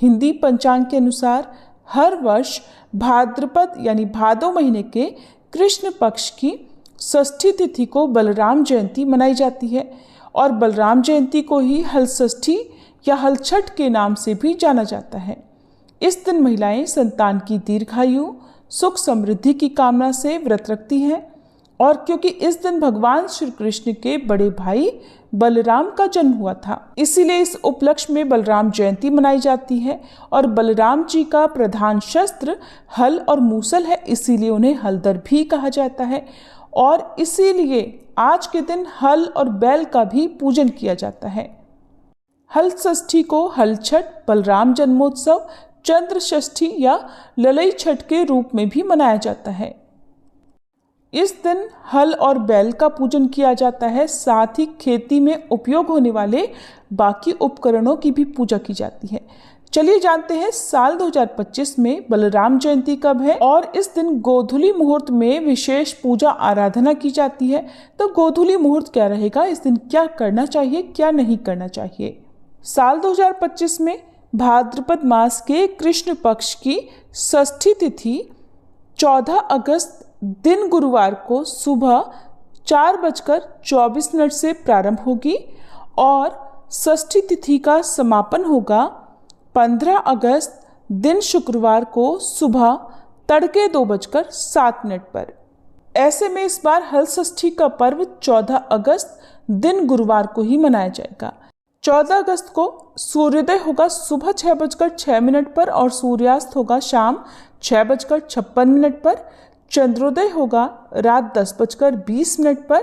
हिंदी पंचांग के अनुसार हर वर्ष भाद्रपद यानी भादो महीने के कृष्ण पक्ष की षष्ठी तिथि को बलराम जयंती मनाई जाती है और बलराम जयंती को ही हल षष्ठी या हल छठ के नाम से भी जाना जाता है। इस दिन महिलाएं संतान की दीर्घायु, सुख समृद्धि की कामना से व्रत रखती हैं और क्योंकि इस दिन भगवान श्री कृष्ण के बड़े भाई बलराम का जन्म हुआ था, इसीलिए इस उपलक्ष्य में बलराम जयंती मनाई जाती है। और बलराम जी का प्रधान शस्त्र हल और मूसल है, इसीलिए उन्हें हलधर भी कहा जाता है और इसीलिए आज के दिन हल और बैल का भी पूजन किया जाता है। हल षष्ठी को हल छठ, बलराम जन्मोत्सव, चंद्र षष्ठी या ललई छठ के रूप में भी मनाया जाता है। इस दिन हल और बैल का पूजन किया जाता है, साथ ही खेती में उपयोग होने वाले बाकी उपकरणों की भी पूजा की जाती है। चलिए जानते हैं साल 2025 में बलराम जयंती कब है और इस दिन गोधूली मुहूर्त में विशेष पूजा आराधना की जाती है। तो गोधूली मुहूर्त क्या रहेगा, इस दिन क्या करना चाहिए, क्या नहीं करना चाहिए। साल 2025 में भाद्रपद मास के कृष्ण पक्ष की षष्ठी तिथि 14 अगस्त दिन गुरुवार को सुबह 4:24 से प्रारंभ होगी और षष्ठी तिथि का समापन होगा 15 अगस्त दिन शुक्रवार को सुबह तड़के 2:07 पर। ऐसे में इस बार हल षष्ठी का पर्व 14 अगस्त दिन गुरुवार को ही मनाया जाएगा। 14 अगस्त को सूर्योदय होगा सुबह 6:06 पर और सूर्यास्त होगा शाम 6:56 पर। चंद्रोदय होगा रात 10:20 पर।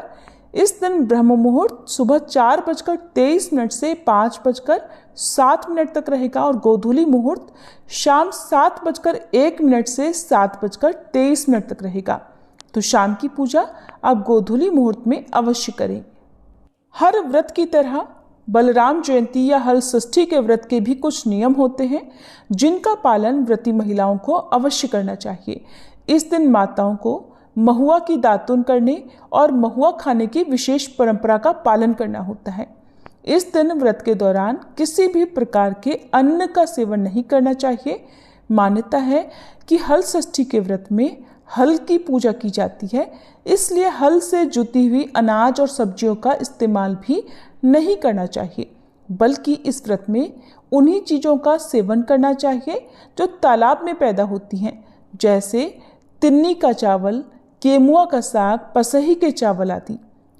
इस दिन ब्रह्म मुहूर्त सुबह 4:23 से 5:07 तक रहेगा और गोधूली मुहूर्त शाम 7:01 से 7:23 तक रहेगा। तो शाम की पूजा आप गोधूली मुहूर्त में अवश्य करें। हर व्रत की तरह बलराम जयंती या हल षष्ठी के व्रत के भी कुछ नियम होते हैं जिनका पालन व्रती महिलाओं को अवश्य करना चाहिए। इस दिन माताओं को महुआ की दातुन करने और महुआ खाने की विशेष परंपरा का पालन करना होता है। इस दिन व्रत के दौरान किसी भी प्रकार के अन्न का सेवन नहीं करना चाहिए। मान्यता है कि हल षष्ठी के व्रत में हल की पूजा की जाती है, इसलिए हल से जुती हुई अनाज और सब्जियों का इस्तेमाल भी नहीं करना चाहिए, बल्कि इस व्रत में उन्हीं चीज़ों का सेवन करना चाहिए जो तालाब में पैदा होती हैं, जैसे तिन्नी का चावल, केमुआ का साग, पसही के चावल आदि।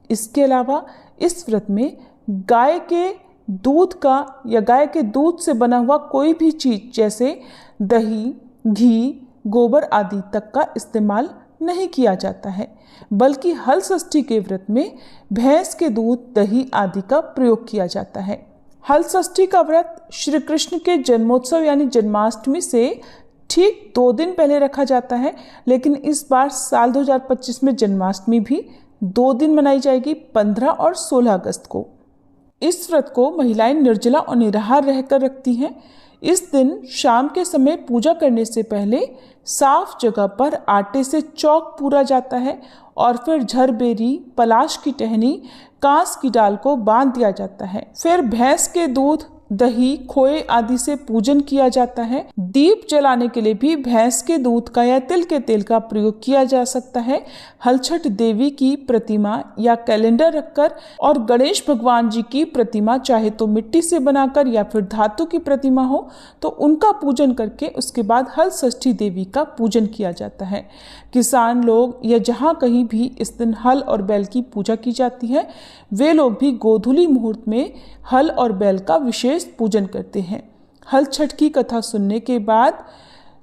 इसके अलावा इस व्रत में गाय के दूध का या गाय के दूध से बना हुआ कोई भी चीज़ जैसे दही, घी, गोबर आदि तक का इस्तेमाल नहीं किया जाता है, बल्कि हल षष्ठी के व्रत में भैंस के दूध, दही आदि का प्रयोग किया जाता है। हल षष्ठी का व्रत श्री कृष्ण के जन्मोत्सव यानी जन्माष्टमी से ठीक 2 दिन पहले रखा जाता है, लेकिन इस बार साल 2025 में जन्माष्टमी भी 2 दिन मनाई जाएगी, 15 और 16 अगस्त को। इस व्रत को महिलाएं निर्जला और निराहार रहकर रखती हैं। इस दिन शाम के समय पूजा करने से पहले साफ जगह पर आटे से चौक पूरा जाता है और फिर झरबेरी, पलाश की टहनी, कांस की डाल को बांध दिया जाता है। फिर भैंस के दूध, दही, खोए आदि से पूजन किया जाता है। दीप जलाने के लिए भी भैंस के दूध का या तिल के तेल का प्रयोग किया जा सकता है। हलछठ देवी की प्रतिमा या कैलेंडर रखकर और गणेश भगवान जी की प्रतिमा चाहे तो मिट्टी से बनाकर या फिर धातु की प्रतिमा हो तो उनका पूजन करके उसके बाद हल षष्ठी देवी का पूजन किया जाता है। किसान लोग या जहाँ कहीं भी इस दिन हल और बैल की पूजा की जाती है वे लोग भी गोधूली मुहूर्त में हल और बैल का विशेष पूजन करते हैं। हल छठ की कथा सुनने के बाद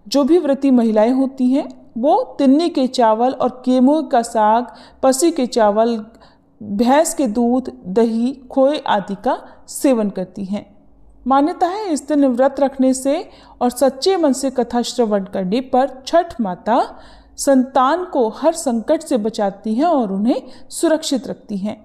जो भी व्रती महिलाएं होती हैं वो तिन्नी के चावल और केमुए का साग, पसी के चावल, भैंस के दूध, दही, खोए आदि का सेवन करती हैं। मान्यता है इस दिन व्रत रखने से और सच्चे मन से कथा श्रवण करने पर छठ माता संतान को हर संकट से बचाती हैं और उन्हें सुरक्षित रखती हैं।